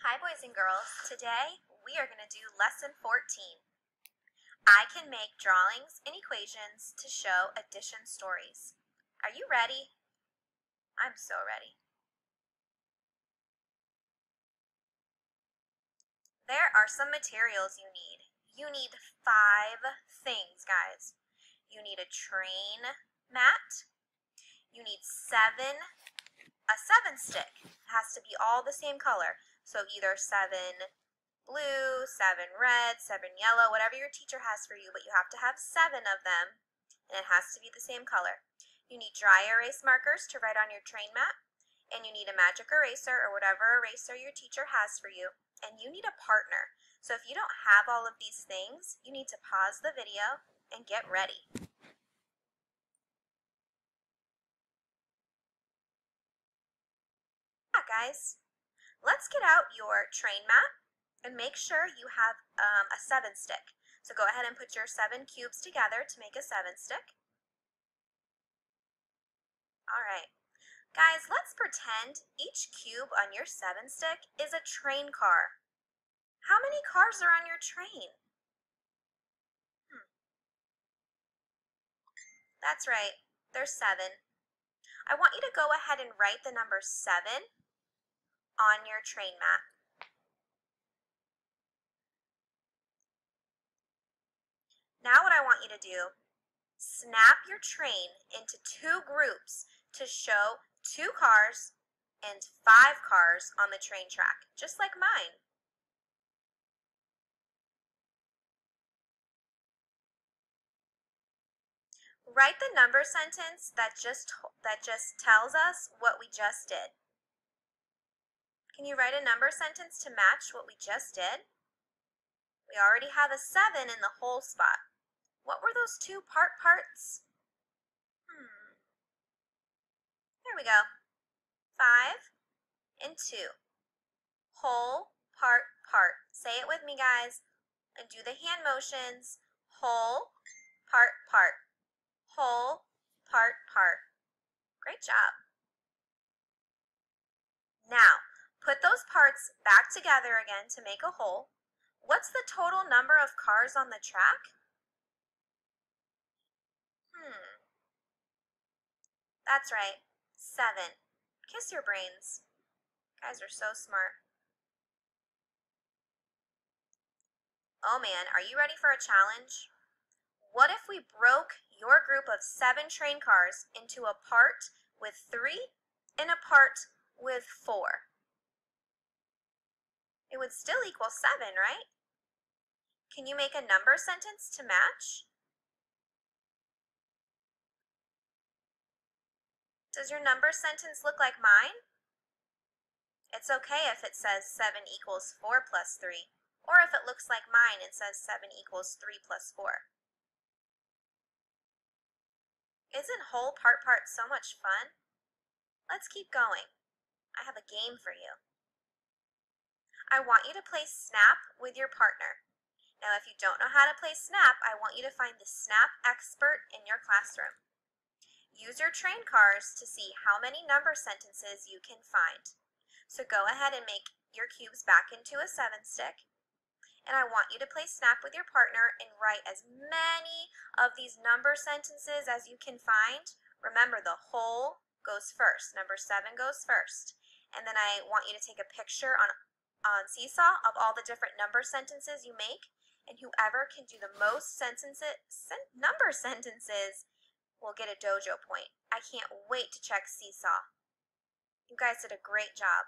Hi boys and girls, today we are going to do lesson 14. I can make drawings and equations to show addition stories. Are you ready? I'm so ready. There are some materials you need. You need 5 things, guys. You need a train mat. You need a 7 stick. It has to be all the same color. So either 7 blue, 7 red, 7 yellow, whatever your teacher has for you, but you have to have 7 of them, and it has to be the same color. You need dry erase markers to write on your train mat, and you need a magic eraser or whatever eraser your teacher has for you, and you need a partner. So if you don't have all of these things, you need to pause the video and get ready. Yeah, guys, let's get out your train mat and make sure you have a 7 stick. So go ahead and put your 7 cubes together to make a 7 stick. All right. Guys, let's pretend each cube on your 7 stick is a train car. How many cars are on your train? That's right, there's 7. I want you to go ahead and write the number 7 on your train mat. Now what I want you to do, snap your train into 2 groups to show 2 cars and 5 cars on the train track, just like mine. Write the number sentence that just tells us what we just did. Can you write a number sentence to match what we just did? We already have a 7 in the whole spot. What were those 2 parts? There we go. 5 and 2. Whole, part. Say it with me, guys, and do the hand motions. Whole, part. Whole, part. Great job. Now, put those parts back together again to make a whole. What's the total number of cars on the track? That's right, 7. Kiss your brains. You guys are so smart. Oh man, are you ready for a challenge? What if we broke your group of 7 train cars into a part with 3 and a part with 4? It would still equal 7, right? Can you make a number sentence to match? Does your number sentence look like mine? It's okay if it says 7 equals 4 plus 3, or if it looks like mine and says 7 equals 3 plus 4. Isn't whole, part so much fun? Let's keep going. I have a game for you. I want you to play Snap with your partner. Now, if you don't know how to play Snap, I want you to find the Snap expert in your classroom. Use your train cars to see how many number sentences you can find. So go ahead and make your cubes back into a 7 stick. And I want you to play Snap with your partner and write as many of these number sentences as you can find. Remember, the whole goes first. Number 7 goes first. And then I want you to take a picture on Seesaw of all the different number sentences you make. And whoever can do the most number sentences will get a dojo point. I can't wait to check Seesaw. You guys did a great job.